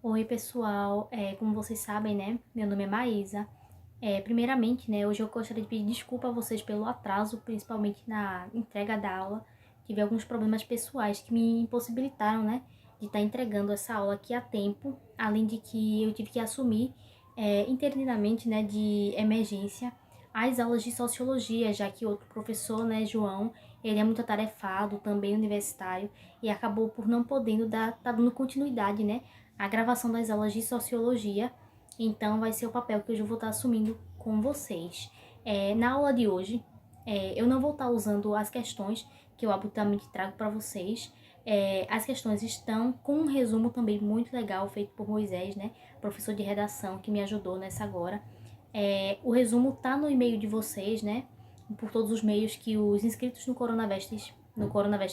Oi, pessoal. Como vocês sabem, né? Meu nome é Maísa. Primeiramente, né? Hoje eu gostaria de pedir desculpa a vocês pelo atraso, principalmente na entrega da aula. Tive alguns problemas pessoais que me impossibilitaram, né? De estar entregando essa aula aqui a tempo. Além de que eu tive que assumir, interinamente, né? De emergência, as aulas de sociologia, já que outro professor, né? João, ele é muito atarefado, também universitário, e acabou por não podendo tá dando continuidade, né? A gravação das aulas de sociologia. Então, vai ser o papel que hoje eu vou estar assumindo com vocês. Na aula de hoje, eu não vou estar usando as questões que eu habitualmente trago para vocês. As questões estão com um resumo também muito legal, feito por Moisés, né? Professor de redação, que me ajudou nessa agora. O resumo tá no e-mail de vocês, né? Por todos os meios que os inscritos no Coronavest,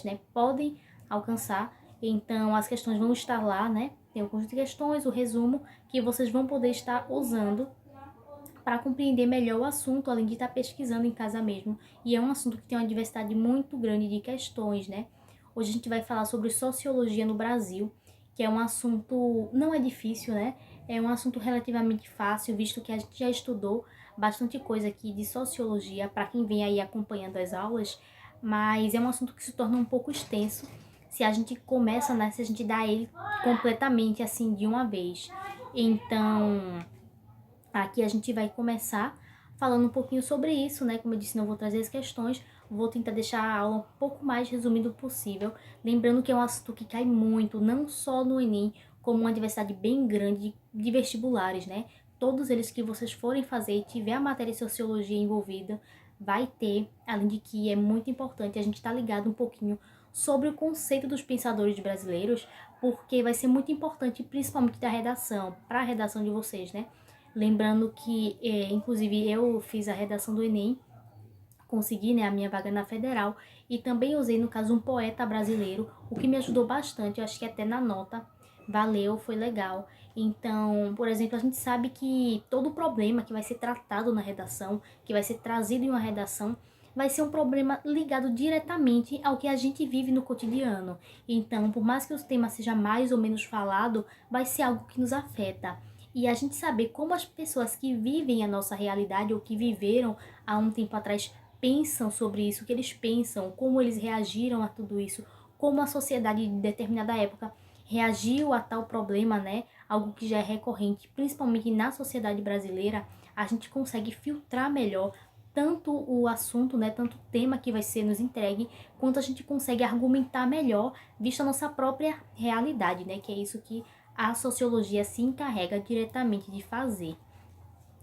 né, podem alcançar. Então, as questões vão estar lá, né? Tem um conjunto de questões, o resumo, que vocês vão poder estar usando para compreender melhor o assunto, além de estar pesquisando em casa mesmo. E é um assunto que tem uma diversidade muito grande de questões, né? Hoje a gente vai falar sobre sociologia no Brasil, que é um assunto, não é difícil, né? É um assunto relativamente fácil, visto que a gente já estudou bastante coisa aqui de sociologia para quem vem aí acompanhando as aulas, mas é um assunto que se torna um pouco extenso se a gente começa, né? Se a gente dá ele completamente assim de uma vez. Então, aqui a gente vai começar falando um pouquinho sobre isso, né? Como eu disse, não vou trazer as questões, vou tentar deixar a aula um pouco mais resumido possível. Lembrando que é um assunto que cai muito, não só no Enem, como uma diversidade bem grande de vestibulares, né? Todos eles que vocês forem fazer e tiver a matéria de sociologia envolvida, vai ter, além de que é muito importante a gente estar ligado um pouquinho sobre o conceito dos pensadores brasileiros, porque vai ser muito importante, principalmente da redação, para a redação de vocês, né? Lembrando que, inclusive, eu fiz a redação do Enem, consegui, né, a minha vaga na Federal, e também usei, no caso, um poeta brasileiro, o que me ajudou bastante, eu acho que até na nota, valeu, foi legal. Então, por exemplo, a gente sabe que todo problema que vai ser tratado na redação, que vai ser trazido em uma redação, vai ser um problema ligado diretamente ao que a gente vive no cotidiano. Então, por mais que o tema seja mais ou menos falado, vai ser algo que nos afeta. E a gente saber como as pessoas que vivem a nossa realidade ou que viveram há um tempo atrás pensam sobre isso, o que eles pensam, como eles reagiram a tudo isso, como a sociedade de determinada época reagiu a tal problema, né? Algo que já é recorrente, principalmente na sociedade brasileira, a gente consegue filtrar melhor tanto o assunto, né, tanto o tema que vai ser nos entregue, quanto a gente consegue argumentar melhor, visto a nossa própria realidade, né, que é isso que a sociologia se encarrega diretamente de fazer.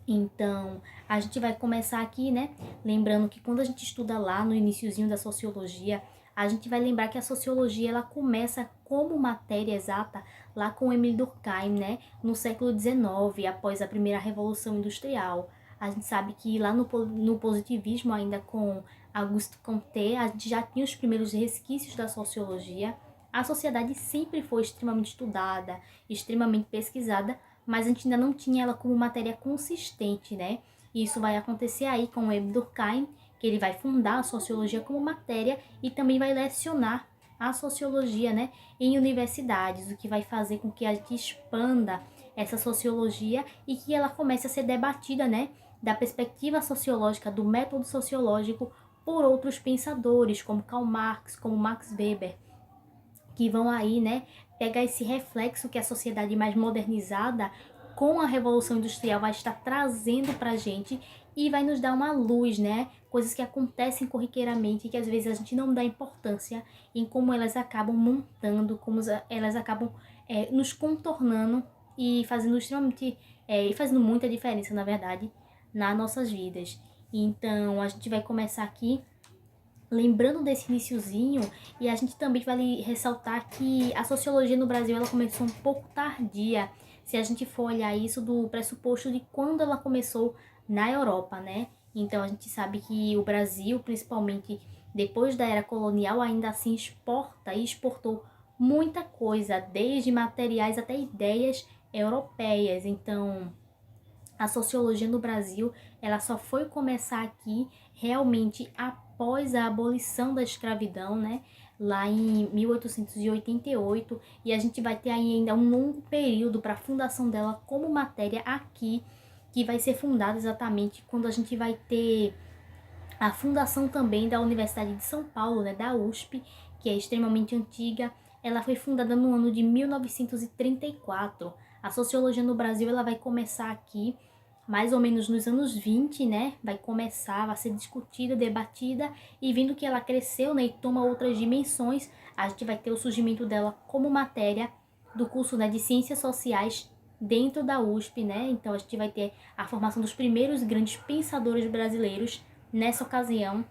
Então, a gente vai começar aqui, né? Lembrando que quando a gente estuda lá no iniciozinho da sociologia, a gente vai lembrar que a sociologia ela começa como matéria exata lá com Emile Durkheim, né? No século XIX, após a primeira Revolução Industrial. A gente sabe que lá no positivismo, ainda com Auguste Comte, a gente já tinha os primeiros resquícios da sociologia. A sociedade sempre foi extremamente estudada, extremamente pesquisada, mas a gente ainda não tinha ela como matéria consistente, né? E isso vai acontecer aí com o Emile Durkheim, que ele vai fundar a sociologia como matéria e também vai lecionar a sociologia, né, em universidades, o que vai fazer com que a gente expanda essa sociologia e que ela comece a ser debatida, né, da perspectiva sociológica, do método sociológico por outros pensadores, como Karl Marx, como Max Weber, que vão aí, né, pegar esse reflexo que a sociedade mais modernizada com a Revolução Industrial vai estar trazendo pra gente e vai nos dar uma luz, né? Coisas que acontecem corriqueiramente e que às vezes a gente não dá importância em como elas acabam montando, como elas acabam nos contornando e fazendo extremamente, e fazendo muita diferença, na verdade, nas nossas vidas. Então, a gente vai começar aqui lembrando desse iniciozinho, e a gente também vale ressaltar que a sociologia no Brasil ela começou um pouco tardia, se a gente for olhar isso do pressuposto de quando ela começou na Europa, né? Então a gente sabe que o Brasil, principalmente depois da era colonial, ainda assim exporta e exportou muita coisa, desde materiais até ideias europeias. Então, a sociologia no Brasil, ela só foi começar aqui realmente após a abolição da escravidão, né? lá em 1888, e a gente vai ter ainda um longo período para a fundação dela como matéria aqui, que vai ser fundada exatamente quando a gente vai ter a fundação também da Universidade de São Paulo, né, da USP, que é extremamente antiga. Ela foi fundada no ano de 1934. A sociologia no Brasil ela vai começar aqui mais ou menos nos anos 20, né? Vai começar, vai ser discutida, debatida, e vendo que ela cresceu, né, e toma outras dimensões, a gente vai ter o surgimento dela como matéria do curso, né, de Ciências Sociais dentro da USP, né? Então a gente vai ter a formação dos primeiros grandes pensadores brasileiros nessa ocasião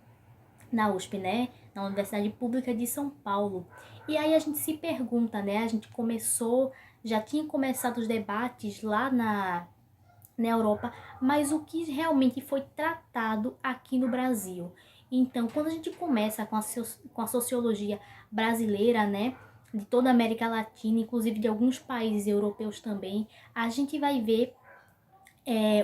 na USP, né? Na Universidade Pública de São Paulo. E aí a gente se pergunta, né? A gente começou, já tinha começado os debates lá na Europa, mas o que realmente foi tratado aqui no Brasil? Então, quando a gente começa com a sociologia brasileira, né? De toda a América Latina, inclusive de alguns países europeus também, a gente vai ver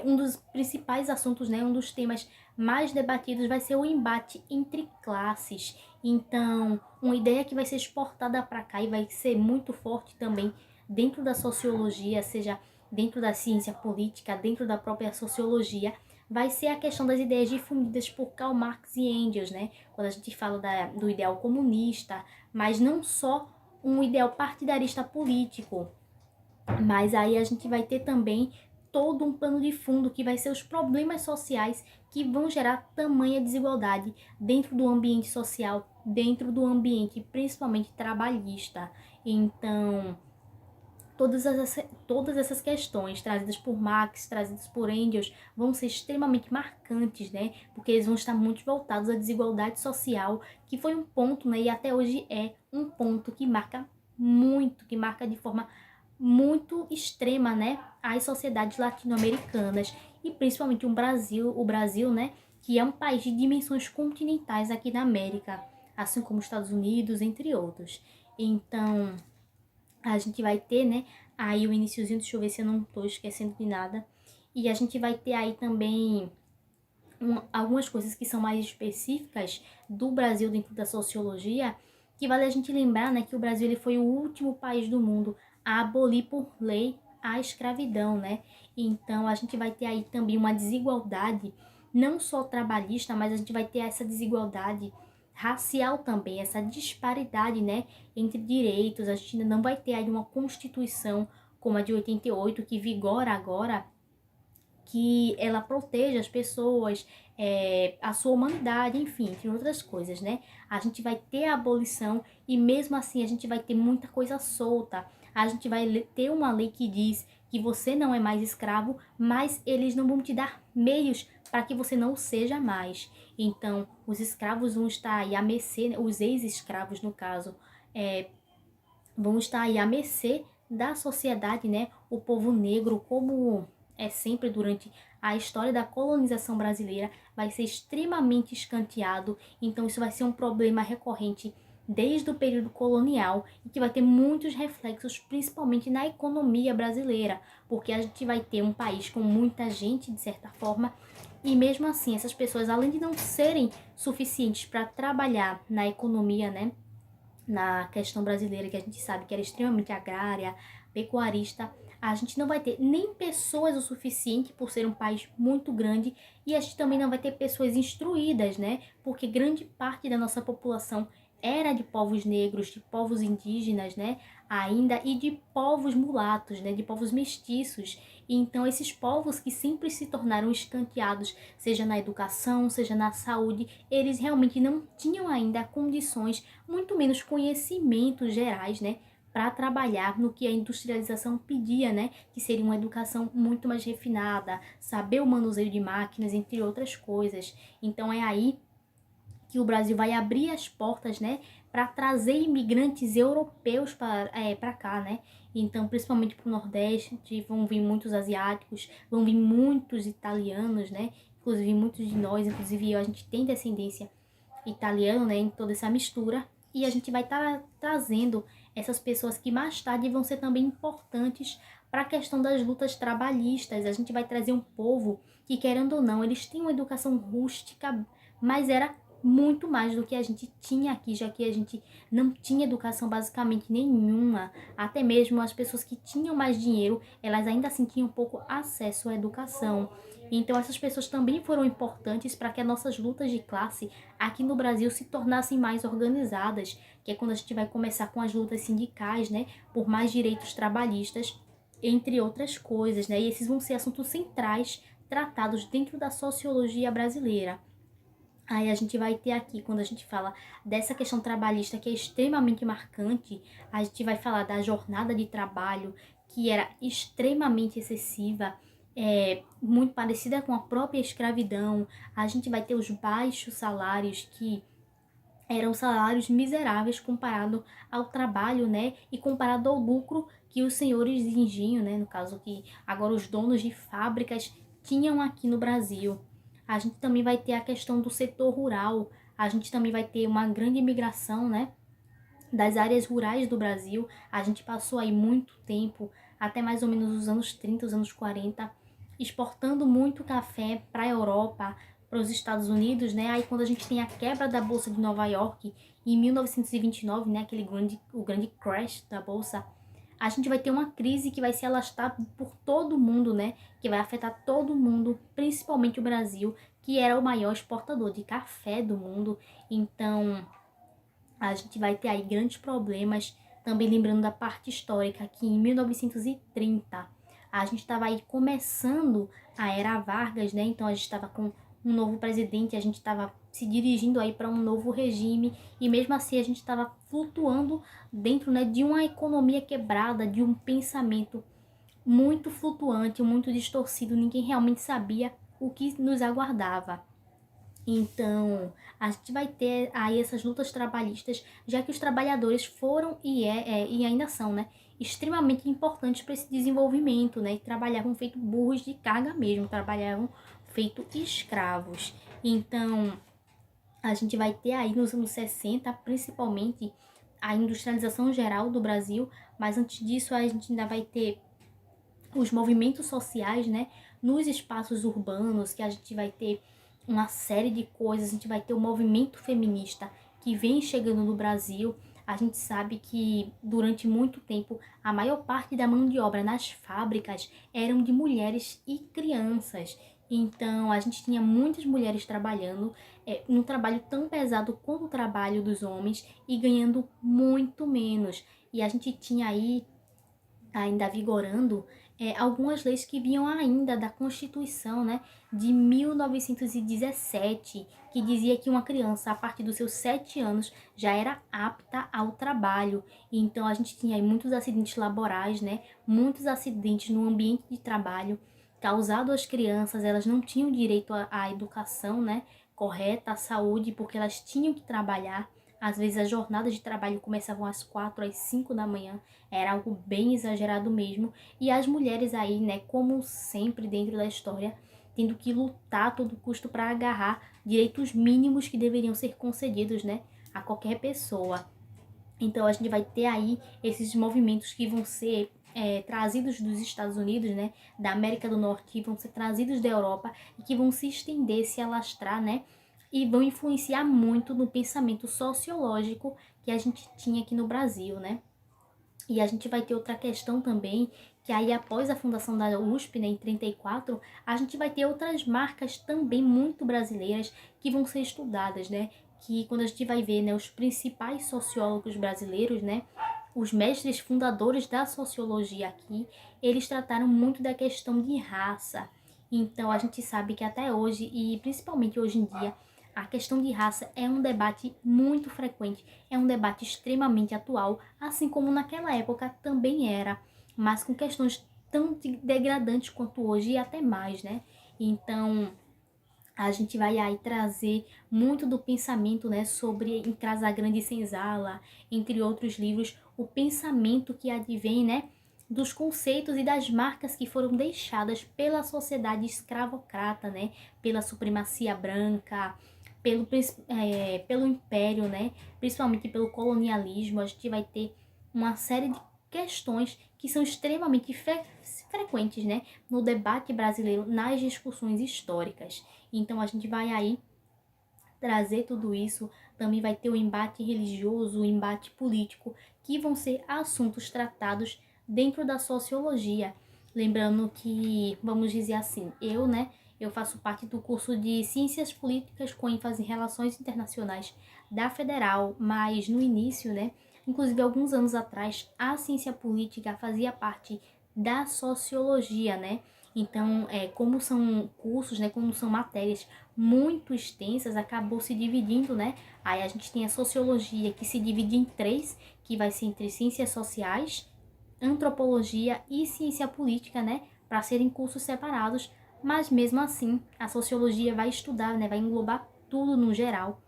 um dos principais assuntos, né, um dos temas mais debatidos vai ser o embate entre classes. Então, uma ideia que vai ser exportada para cá e vai ser muito forte também dentro da sociologia, seja dentro da ciência política, dentro da própria sociologia, vai ser a questão das ideias difundidas por Karl Marx e Engels, né? Quando a gente fala do ideal comunista, mas não só um ideal partidarista político, mas aí a gente vai ter também todo um pano de fundo que vai ser os problemas sociais que vão gerar tamanha desigualdade dentro do ambiente social, dentro do ambiente principalmente trabalhista. Então, todas essas questões trazidas por Marx, trazidas por Engels, vão ser extremamente marcantes, né? Porque eles vão estar muito voltados à desigualdade social, que foi um ponto, né? E até hoje é um ponto que marca muito, que marca de forma muito extrema, né, as sociedades latino-americanas e principalmente o Brasil, né, que é um país de dimensões continentais aqui na América, assim como os Estados Unidos, entre outros. Então, a gente vai ter, né, aí o iniciozinho, deixa eu ver se eu não estou esquecendo de nada, e a gente vai ter aí também algumas coisas que são mais específicas do Brasil dentro da sociologia, que vale a gente lembrar, né, que o Brasil ele foi o último país do mundo a abolir por lei a escravidão, né? Então a gente vai ter aí também uma desigualdade, não só trabalhista, mas a gente vai ter essa desigualdade racial também, essa disparidade, né, entre direitos. A gente ainda não vai ter aí uma constituição como a de 88 que vigora agora, que ela proteja as pessoas, a sua humanidade, enfim, entre outras coisas, né? A gente vai ter a abolição e mesmo assim a gente vai ter muita coisa solta. A gente vai ter uma lei que diz que você não é mais escravo, mas eles não vão te dar meios para que você não seja mais. Então, os escravos vão estar aí à mercê, né? Os ex-escravos, no caso, vão estar aí à mercê da sociedade, né? O povo negro, como é sempre durante a história da colonização brasileira, vai ser extremamente escanteado. Então isso vai ser um problema recorrente desde o período colonial e que vai ter muitos reflexos, principalmente na economia brasileira, porque a gente vai ter um país com muita gente, de certa forma, e mesmo assim essas pessoas, além de não serem suficientes para trabalhar na economia, né, na questão brasileira, que a gente sabe que era extremamente agrária, pecuarista, a gente não vai ter nem pessoas o suficiente por ser um país muito grande e a gente também não vai ter pessoas instruídas, né? Porque grande parte da nossa população era de povos negros, de povos indígenas, né? Ainda e de povos mulatos, né? De povos mestiços. Então esses povos que sempre se tornaram escanteados, seja na educação, seja na saúde, eles realmente não tinham ainda condições, muito menos conhecimentos gerais, né, para trabalhar no que a industrialização pedia, né, que seria uma educação muito mais refinada, saber o manuseio de máquinas, entre outras coisas. Então é aí que o Brasil vai abrir as portas, né, para trazer imigrantes europeus para cá, né? Então, principalmente para o Nordeste, vão vir muitos asiáticos, vão vir muitos italianos, né? Inclusive muitos de nós, inclusive eu, a gente tem descendência italiana, né, em toda essa mistura, e a gente vai estar trazendo essas pessoas que mais tarde vão ser também importantes para a questão das lutas trabalhistas. A gente vai trazer um povo que, querendo ou não, eles têm uma educação rústica, mas era muito mais do que a gente tinha aqui, já que a gente não tinha educação basicamente nenhuma. Até mesmo as pessoas que tinham mais dinheiro, elas ainda assim tinham pouco acesso à educação. Então essas pessoas também foram importantes para que as nossas lutas de classe aqui no Brasil se tornassem mais organizadas, que é quando a gente vai começar com as lutas sindicais, né, por mais direitos trabalhistas, entre outras coisas, né? E esses vão ser assuntos centrais tratados dentro da sociologia brasileira. Aí a gente vai ter aqui, quando a gente fala dessa questão trabalhista que é extremamente marcante, a gente vai falar da jornada de trabalho, que era extremamente excessiva, muito parecida com a própria escravidão. A gente vai ter os baixos salários, que eram salários miseráveis comparado ao trabalho, né? E comparado ao lucro que os senhores de engenho, né? No caso que agora os donos de fábricas tinham aqui no Brasil. A gente também vai ter a questão do setor rural. A gente também vai ter uma grande imigração, né? Das áreas rurais do Brasil. A gente passou aí muito tempo, até mais ou menos os anos 30, os anos 40, exportando muito café para a Europa, para os Estados Unidos, né? Aí quando a gente tem a quebra da Bolsa de Nova York em 1929, né, o grande crash da bolsa, a gente vai ter uma crise que vai se alastrar por todo o mundo, né? Que vai afetar todo mundo, principalmente o Brasil, que era o maior exportador de café do mundo. Então, a gente vai ter aí grandes problemas, também lembrando da parte histórica, que em 1930 a gente estava aí começando a era Vargas, né? Então a gente estava com um novo presidente, a gente estava se dirigindo aí para um novo regime e mesmo assim a gente estava flutuando dentro, né, de uma economia quebrada, de um pensamento muito flutuante, muito distorcido, ninguém realmente sabia o que nos aguardava. Então, a gente vai ter aí essas lutas trabalhistas, já que os trabalhadores foram e ainda são, né, extremamente importantes para esse desenvolvimento, né, e trabalhavam feito burros de carga mesmo, trabalhavam feito escravos. Então, a gente vai ter aí nos anos 60, principalmente, a industrialização geral do Brasil, mas antes disso a gente ainda vai ter os movimentos sociais, né, nos espaços urbanos, que a gente vai ter uma série de coisas, a gente vai ter o movimento feminista que vem chegando no Brasil. A gente sabe que durante muito tempo a maior parte da mão de obra nas fábricas eram de mulheres e crianças. Então a gente tinha muitas mulheres trabalhando num trabalho tão pesado quanto o trabalho dos homens e ganhando muito menos. E a gente tinha aí ainda vigorando algumas leis que vinham ainda da Constituição, né, de 1917, que dizia que uma criança, a partir dos seus 7 anos, já era apta ao trabalho. Então, a gente tinha aí muitos acidentes laborais, né, muitos acidentes no ambiente de trabalho, causado às crianças, elas não tinham direito à educação, né, correta, à saúde, porque elas tinham que trabalhar. Às vezes, as jornadas de trabalho começavam às 4, às 5 da manhã, era algo bem exagerado mesmo. E as mulheres aí, né, como sempre dentro da história, tendo que lutar a todo custo para agarrar direitos mínimos que deveriam ser concedidos, né, a qualquer pessoa. Então a gente vai ter aí esses movimentos que vão ser trazidos dos Estados Unidos, né, da América do Norte, que vão ser trazidos da Europa e que vão se estender, se alastrar, né, e vão influenciar muito no pensamento sociológico que a gente tinha aqui no Brasil, né. E a gente vai ter outra questão também, que aí após a fundação da USP, né, em 34, a gente vai ter outras marcas também muito brasileiras que vão ser estudadas, né? Que quando a gente vai ver, né, os principais sociólogos brasileiros, né, os mestres fundadores da sociologia aqui, eles trataram muito da questão de raça. Então a gente sabe que até hoje, e principalmente hoje em dia, a questão de raça é um debate muito frequente, é um debate extremamente atual, assim como naquela época também era, mas com questões tão degradantes quanto hoje e até mais, né? Então, a gente vai aí trazer muito do pensamento, né, sobre em Casagrande e Senzala, entre outros livros, o pensamento que advém, né, dos conceitos e das marcas que foram deixadas pela sociedade escravocrata, né, pela supremacia branca, pelo império, né, principalmente pelo colonialismo. A gente vai ter uma série de questões que são extremamente frequentes, né, no debate brasileiro, nas discussões históricas. Então a gente vai aí trazer tudo isso, também vai ter o embate religioso, o embate político, que vão ser assuntos tratados dentro da sociologia. Lembrando que, vamos dizer assim, eu faço parte do curso de Ciências Políticas com ênfase em Relações Internacionais da Federal, mas no início, inclusive alguns anos atrás, a ciência política fazia parte da sociologia, Então, como são cursos, como são matérias muito extensas, acabou se dividindo, Aí a gente tem a sociologia que se divide em três, que vai ser entre ciências sociais, antropologia e ciência política, para serem cursos separados, mas mesmo assim a sociologia vai estudar, vai englobar tudo no geral.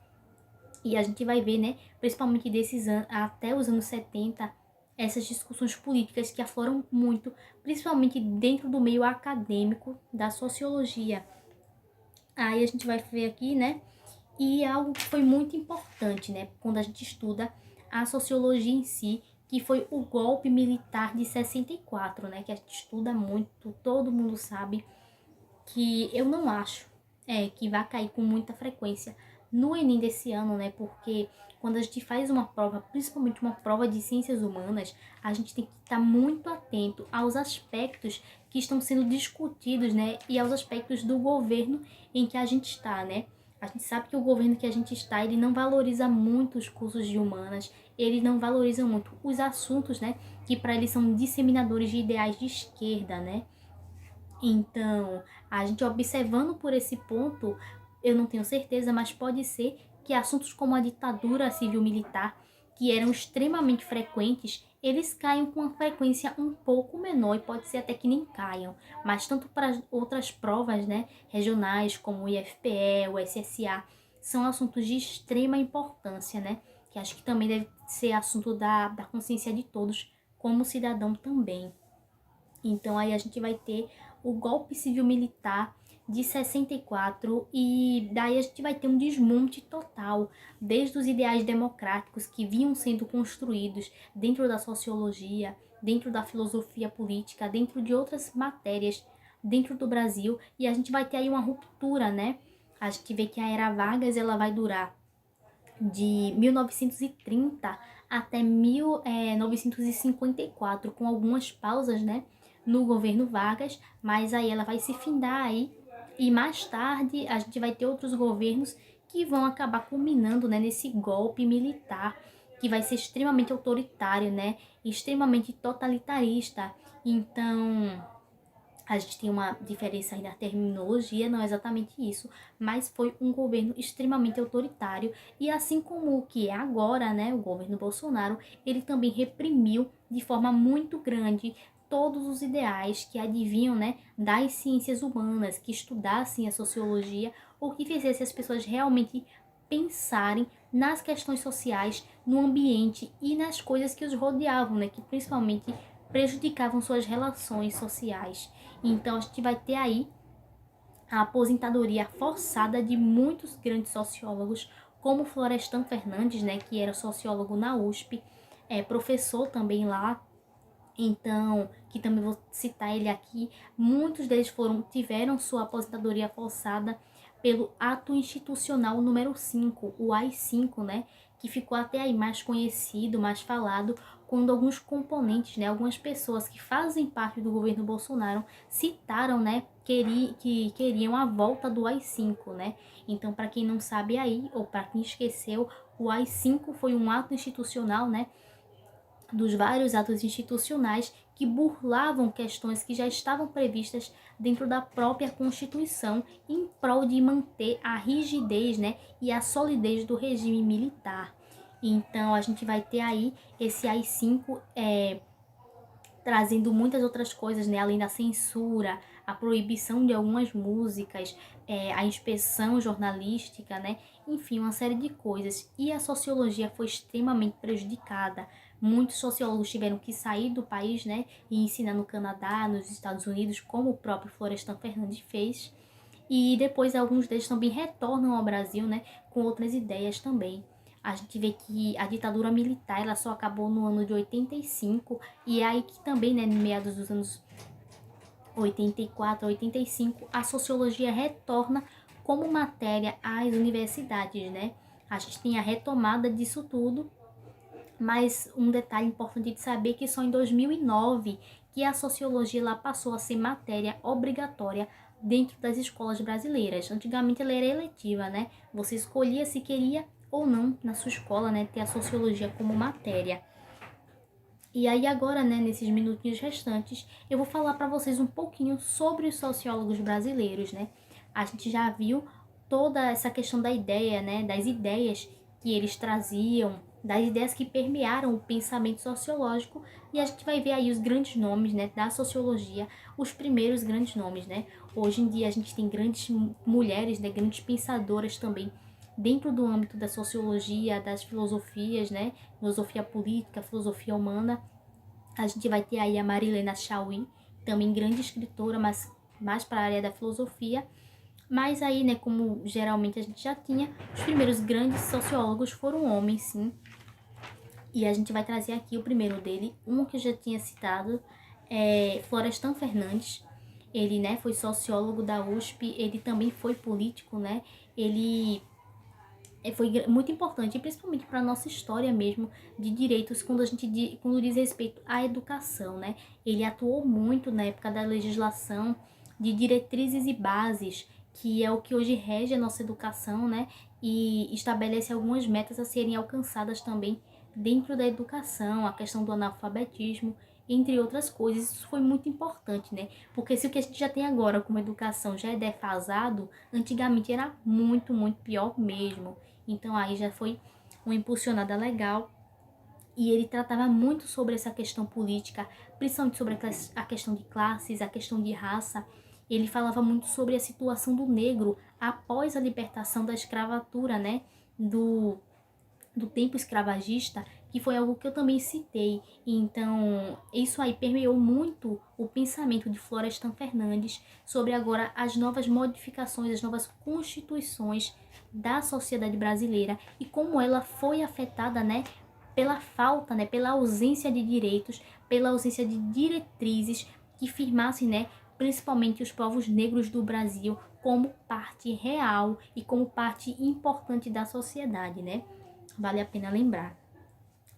E a gente vai ver, principalmente desses anos, até os anos 70, essas discussões políticas que afloram muito, principalmente dentro do meio acadêmico da sociologia. Aí a gente vai ver aqui, e algo que foi muito importante, quando a gente estuda a sociologia em si, que foi o golpe militar de 64, que a gente estuda muito, todo mundo sabe, que eu não acho que vai cair com muita frequência no Enem desse ano, porque quando a gente faz uma prova, principalmente uma prova de ciências humanas, a gente tem que estar muito atento aos aspectos que estão sendo discutidos, e aos aspectos do governo em que a gente está, A gente sabe que o governo que a gente está, ele não valoriza muito os cursos de humanas, ele não valoriza muito os assuntos, que para eles são disseminadores de ideais de esquerda, Então, a gente observando por esse ponto, eu não tenho certeza, mas pode ser que assuntos como a ditadura civil-militar, que eram extremamente frequentes, eles caiam com uma frequência um pouco menor e pode ser até que nem caiam. Mas tanto para outras provas, regionais, como o IFPE, o SSA, são assuntos de extrema importância, que acho que também deve ser assunto da consciência de todos, como cidadão também. Então aí a gente vai ter o golpe civil-militar de 64 e daí a gente vai ter um desmonte total, desde os ideais democráticos que vinham sendo construídos dentro da sociologia, dentro da filosofia política, dentro de outras matérias dentro do Brasil, e a gente vai ter aí uma ruptura, A gente vê que a era Vargas ela vai durar de 1930 até 1954, com algumas pausas, no governo Vargas, mas aí ela vai se findar aí, e mais tarde a gente vai ter outros governos que vão acabar culminando, nesse golpe militar, que vai ser extremamente autoritário, extremamente totalitarista. Então, a gente tem uma diferença aí na terminologia, não é exatamente isso, mas foi um governo extremamente autoritário, e assim como o que é agora, o governo Bolsonaro, ele também reprimiu de forma muito grande todos os ideais que advinham, das ciências humanas, que estudassem a sociologia ou que fizessem as pessoas realmente pensarem nas questões sociais, no ambiente e nas coisas que os rodeavam, que principalmente prejudicavam suas relações sociais. Então a gente vai ter aí a aposentadoria forçada de muitos grandes sociólogos, como Florestan Fernandes, que era sociólogo na USP, professor também lá. Então, que também vou citar ele aqui, muitos deles tiveram sua aposentadoria forçada pelo Ato Institucional número 5, o AI-5, que ficou até aí mais conhecido, mais falado, quando alguns componentes, algumas pessoas que fazem parte do governo Bolsonaro citaram, que queriam a volta do AI-5, Então, para quem não sabe aí, ou para quem esqueceu, o AI-5 foi um ato institucional, dos vários atos institucionais que burlavam questões que já estavam previstas dentro da própria Constituição em prol de manter a rigidez, e a solidez do regime militar. Então, a gente vai ter aí esse AI-5 trazendo muitas outras coisas, além da censura, a proibição de algumas músicas, a inspeção jornalística, enfim, uma série de coisas. E a sociologia foi extremamente prejudicada. Muitos sociólogos tiveram que sair do país, e ensinar no Canadá, nos Estados Unidos, como o próprio Florestan Fernandes fez. E depois alguns deles também retornam ao Brasil, com outras ideias também. A gente vê que a ditadura militar ela só acabou no ano de 85, e é aí que também, no meados dos anos 84 a 85, a sociologia retorna como matéria às universidades, né? A gente tem a retomada disso tudo, mas um detalhe importante de saber que só em 2009 que a sociologia ela passou a ser matéria obrigatória dentro das escolas brasileiras. Antigamente ela era eletiva, né? Você escolhia se queria ou não na sua escola, né, ter a sociologia como matéria. E aí agora, né, nesses minutinhos restantes, eu vou falar para vocês um pouquinho sobre os sociólogos brasileiros, né? A gente já viu toda essa questão da ideia, né, das ideias que eles traziam, das ideias que permearam o pensamento sociológico, e a gente vai ver aí os grandes nomes, né, da sociologia, os primeiros grandes nomes, né? Hoje em dia a gente tem grandes mulheres, né, grandes pensadoras também dentro do âmbito da sociologia, das filosofias, né? Filosofia política, filosofia humana. A gente vai ter aí a Marilena Chauí, também grande escritora, mas mais para a área da filosofia. Mas aí, né, como geralmente a gente já tinha, os primeiros grandes sociólogos foram homens, sim. E a gente vai trazer aqui o primeiro dele, um que eu já tinha citado, Florestan Fernandes. Ele, né, foi sociólogo da USP, ele também foi político, né? Ele foi muito importante, principalmente para a nossa história mesmo de direitos, quando diz respeito à educação, né? Ele atuou muito na época da legislação de diretrizes e bases, que é o que hoje rege a nossa educação, né? E estabelece algumas metas a serem alcançadas também dentro da educação, a questão do analfabetismo, entre outras coisas. Isso foi muito importante, né? Porque se o que a gente já tem agora como educação já é defasado, antigamente era muito, muito pior mesmo. Então aí já foi uma impulsionada legal. E ele tratava muito sobre essa questão política, principalmente sobre a questão de classes, a questão de raça. Ele falava muito sobre a situação do negro após a libertação da escravatura, né? Do tempo escravagista, que foi algo que eu também citei. Então, isso aí permeou muito o pensamento de Florestan Fernandes sobre agora as novas modificações, as novas constituições da sociedade brasileira e como ela foi afetada, né, pela falta, né, pela ausência de direitos, pela ausência de diretrizes que firmassem, né, principalmente os povos negros do Brasil como parte real e como parte importante da sociedade, né? Vale a pena lembrar.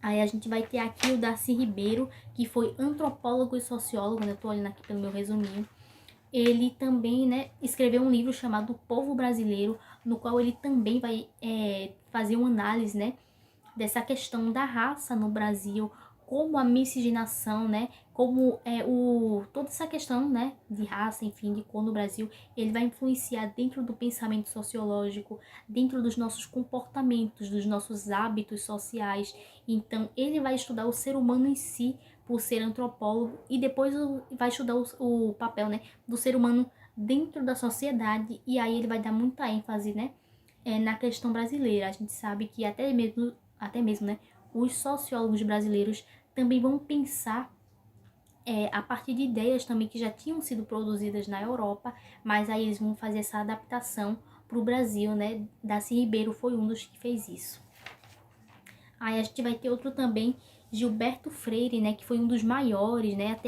Aí a gente vai ter aqui o Darcy Ribeiro, que foi antropólogo e sociólogo, né? Tô olhando aqui pelo meu resuminho. Ele também, né, escreveu um livro chamado O Povo Brasileiro, no qual ele também vai fazer uma análise, né, dessa questão da raça no Brasil, como a miscigenação, né, como toda essa questão, né, de raça, enfim, de cor no Brasil, ele vai influenciar dentro do pensamento sociológico, dentro dos nossos comportamentos, dos nossos hábitos sociais. Então, ele vai estudar o ser humano em si, por ser antropólogo, e depois vai estudar o papel, né, do ser humano dentro da sociedade, e aí ele vai dar muita ênfase, né, na questão brasileira. A gente sabe que até mesmo, né, os sociólogos brasileiros também vão pensar a partir de ideias também que já tinham sido produzidas na Europa, mas aí eles vão fazer essa adaptação para o Brasil, né? Darcy Ribeiro foi um dos que fez isso. Aí a gente vai ter outro também, Gilberto Freire, né, que foi um dos maiores, né,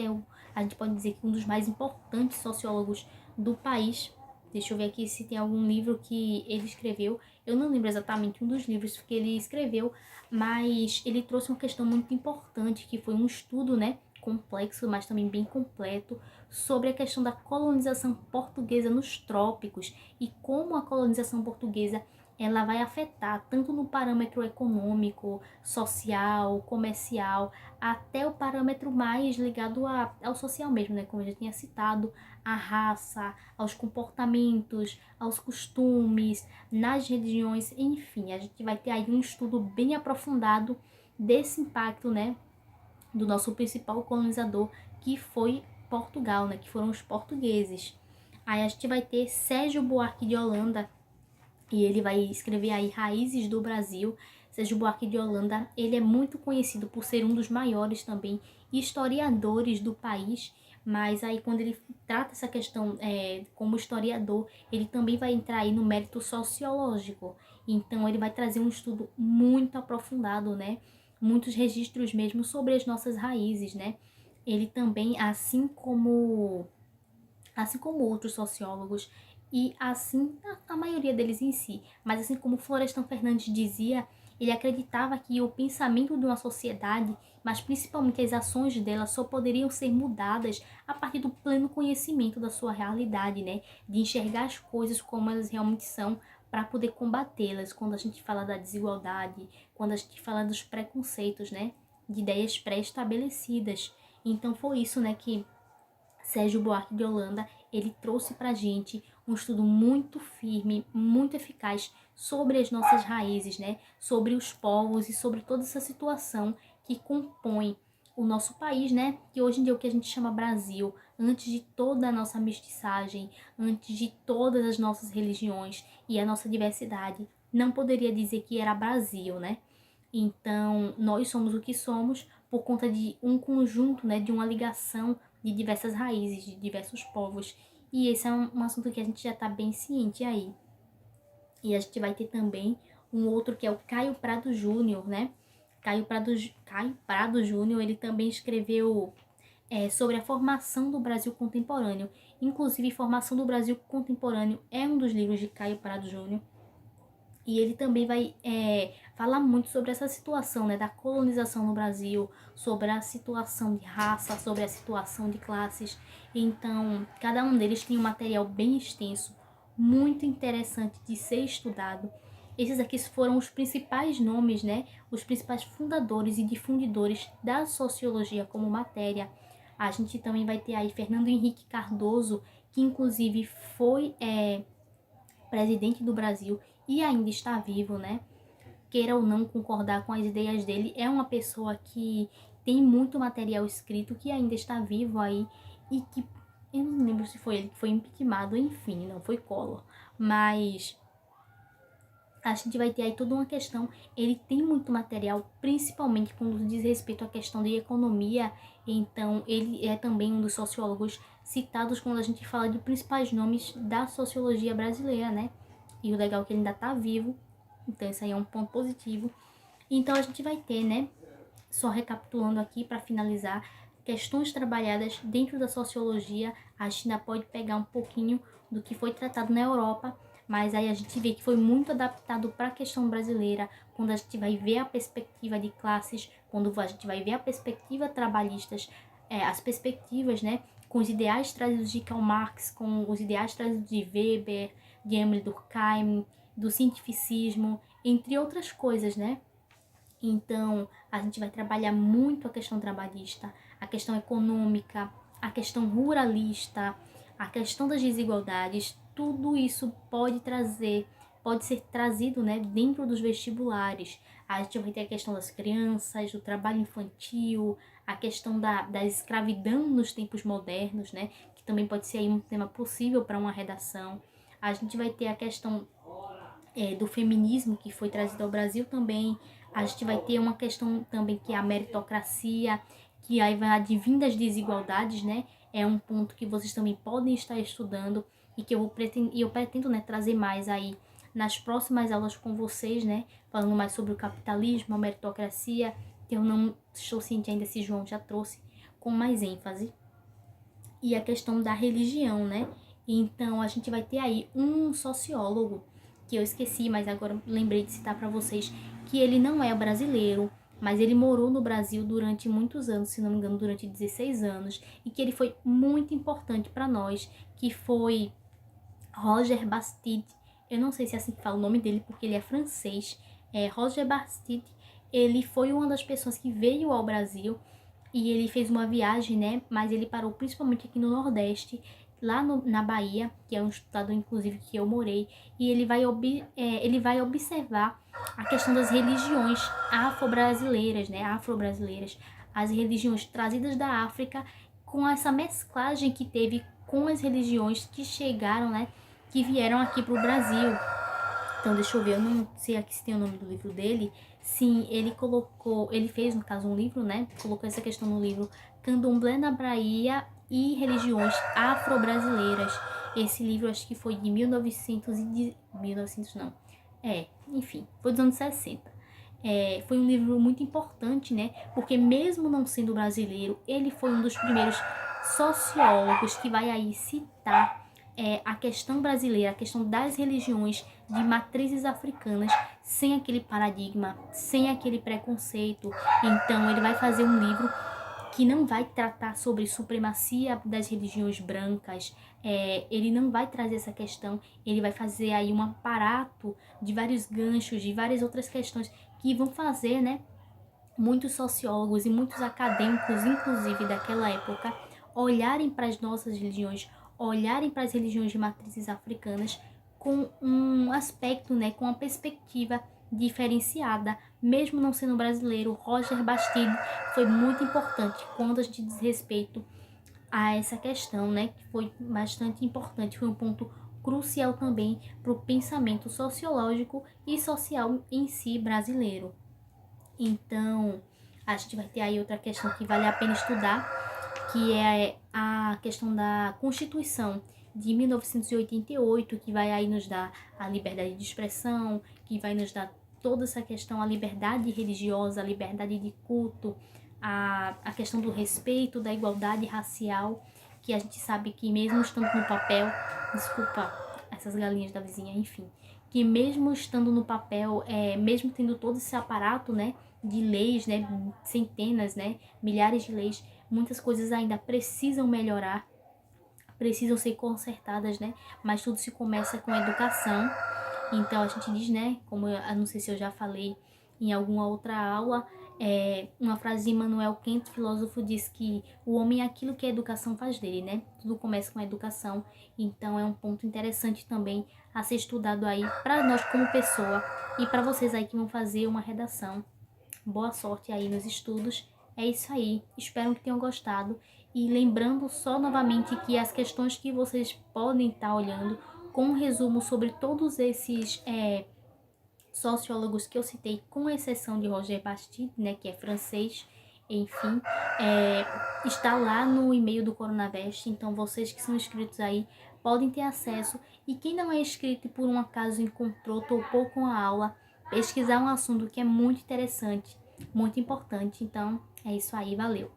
a gente pode dizer que um dos mais importantes sociólogos do país. Deixa eu ver aqui se tem algum livro que ele escreveu. Eu não lembro exatamente um dos livros que ele escreveu, mas ele trouxe uma questão muito importante, que foi um estudo, né, complexo, mas também bem completo, sobre a questão da colonização portuguesa nos trópicos e como a colonização portuguesa ela vai afetar tanto no parâmetro econômico, social, comercial, até o parâmetro mais ligado ao social mesmo, né? Como eu já tinha citado, à raça, aos comportamentos, aos costumes, nas religiões, enfim, a gente vai ter aí um estudo bem aprofundado desse impacto, né, do nosso principal colonizador, que foi Portugal, né, que foram os portugueses. Aí a gente vai ter Sérgio Buarque de Holanda, e ele vai escrever aí Raízes do Brasil. Sérgio Buarque de Holanda, ele é muito conhecido por ser um dos maiores também historiadores do país, mas aí quando ele trata essa questão como historiador, ele também vai entrar aí no mérito sociológico. Então ele vai trazer um estudo muito aprofundado, né? Muitos registros mesmo sobre as nossas raízes, né? Ele também, assim como outros sociólogos, E assim, a maioria deles em si, mas assim como Florestan Fernandes dizia, ele acreditava que o pensamento de uma sociedade, mas principalmente as ações dela, só poderiam ser mudadas a partir do pleno conhecimento da sua realidade, né? De enxergar as coisas como elas realmente são para poder combatê-las. Quando a gente fala da desigualdade, quando a gente fala dos preconceitos, né? De ideias pré-estabelecidas. Então foi isso, né, que Sérgio Buarque de Holanda, ele trouxe para a gente um estudo muito firme, muito eficaz sobre as nossas raízes, né? Sobre os povos e sobre toda essa situação que compõe o nosso país, né? Que hoje em dia é o que a gente chama Brasil, antes de toda a nossa mestiçagem, antes de todas as nossas religiões e a nossa diversidade, não poderia dizer que era Brasil, né? Então, nós somos o que somos por conta de um conjunto, né, de uma ligação de diversas raízes, de diversos povos. E esse é um assunto que a gente já está bem ciente aí. E a gente vai ter também um outro que é o Caio Prado Júnior, né? Caio Prado Júnior, ele também escreveu sobre a formação do Brasil contemporâneo. Inclusive, Formação do Brasil Contemporâneo é um dos livros de Caio Prado Júnior. E ele também vai falar muito sobre essa situação, né, da colonização no Brasil, sobre a situação de raça, sobre a situação de classes. Então, cada um deles tem um material bem extenso, muito interessante de ser estudado. Esses aqui foram os principais nomes, né, os principais fundadores e difundidores da sociologia como matéria. A gente também vai ter aí Fernando Henrique Cardoso, que inclusive foi presidente do Brasil e ainda está vivo, né? Queira ou não concordar com as ideias dele, é uma pessoa que tem muito material escrito, que ainda está vivo aí e que eu não lembro se foi ele que foi impeachmentado, enfim, não foi Collor, mas a gente vai ter aí toda uma questão. Ele tem muito material, principalmente quando diz respeito à questão de economia. Então, ele é também um dos sociólogos citados quando a gente fala de principais nomes da sociologia brasileira, né? E o legal é que ele ainda está vivo. Então, isso aí é um ponto positivo. Então, a gente vai ter, né? Só recapitulando aqui para finalizar, questões trabalhadas dentro da sociologia. A China pode pegar um pouquinho do que foi tratado na Europa, mas aí a gente vê que foi muito adaptado para a questão brasileira, quando a gente vai ver a perspectiva de classes, quando a gente vai ver a perspectiva trabalhistas, as perspectivas, né, com os ideais trazidos de Karl Marx, com os ideais trazidos de Weber, de Emile Durkheim, do cientificismo, entre outras coisas, né? Então, a gente vai trabalhar muito a questão trabalhista, a questão econômica, a questão ruralista, a questão das desigualdades. Tudo isso pode ser trazido, né, dentro dos vestibulares. A gente vai ter a questão das crianças, do trabalho infantil, a questão da escravidão nos tempos modernos, né, que também pode ser aí um tema possível para uma redação. A gente vai ter a questão do feminismo que foi trazido ao Brasil também. A gente vai ter uma questão também que é a meritocracia, que aí vai advir das desigualdades, né? É um ponto que vocês também podem estar estudando e que eu pretendo, né, trazer mais aí nas próximas aulas com vocês, né? Falando mais sobre o capitalismo, a meritocracia, que eu não estou ciente ainda se João já trouxe com mais ênfase. E a questão da religião, né? Então a gente vai ter aí um sociólogo que eu esqueci, mas agora lembrei de citar para vocês, que ele não é brasileiro, mas ele morou no Brasil durante muitos anos, se não me engano, durante 16 anos, e que ele foi muito importante para nós, que foi Roger Bastide. Eu não sei se é assim que fala o nome dele, porque ele é francês. Roger Bastide, ele foi uma das pessoas que veio ao Brasil e ele fez uma viagem, né? Mas ele parou principalmente aqui no Nordeste, lá na Bahia, que é um estado, inclusive, que eu morei, e ele vai observar a questão das religiões afro-brasileiras, né? Afro-brasileiras, as religiões trazidas da África, com essa mesclagem que teve com as religiões que chegaram, né? Que vieram aqui para o Brasil. Então, deixa eu ver, eu não sei aqui se tem o nome do livro dele. Sim, ele fez, no caso, um livro, né? Colocou essa questão no livro Candomblé na Bahia e Religiões Afro-Brasileiras. Esse livro acho que foi de 1900 não. Enfim, foi dos anos 60. Foi um livro muito importante, né? Porque mesmo não sendo brasileiro, ele foi um dos primeiros sociólogos que vai aí citar a questão brasileira, a questão das religiões de matrizes africanas, sem aquele paradigma, sem aquele preconceito. Então ele vai fazer um livro que não vai tratar sobre supremacia das religiões brancas, ele não vai trazer essa questão, ele vai fazer aí um aparato de vários ganchos, de várias outras questões que vão fazer, né, muitos sociólogos e muitos acadêmicos, inclusive daquela época, olharem para as nossas religiões, olharem para as religiões de matrizes africanas com um aspecto, né, com uma perspectiva diferenciada, mesmo não sendo brasileiro. Roger Bastide foi muito importante quando a gente diz respeito a essa questão, né, que foi bastante importante, foi um ponto crucial também para o pensamento sociológico e social em si brasileiro. Então, a gente vai ter aí outra questão que vale a pena estudar, que é a questão da Constituição de 1988, que vai aí nos dar a liberdade de expressão, que vai nos dar toda essa questão, a liberdade religiosa, a liberdade de culto, a questão do respeito, da igualdade racial, que a gente sabe que mesmo estando no papel, desculpa essas galinhas da vizinha, enfim, que mesmo estando no papel, mesmo tendo todo esse aparato, né, de leis, né, centenas, né, milhares de leis, muitas coisas ainda precisam melhorar, precisam ser consertadas, né, mas tudo se começa com a educação. Então a gente diz, né, como eu não sei se eu já falei em alguma outra aula, uma frase de Immanuel Kant, filósofo, diz que o homem é aquilo que a educação faz dele, né? Tudo começa com a educação, então é um ponto interessante também a ser estudado aí para nós como pessoa e para vocês aí que vão fazer uma redação. Boa sorte aí nos estudos. É isso aí, espero que tenham gostado. E lembrando só novamente que as questões que vocês podem estar olhando, com um resumo sobre todos esses sociólogos que eu citei, com exceção de Roger Bastide, né, que é francês, enfim, está lá no e-mail do Coronavest, então vocês que são inscritos aí podem ter acesso, e quem não é inscrito e por um acaso encontrou, topou com a aula, pesquisar um assunto que é muito interessante, muito importante. Então é isso aí, valeu!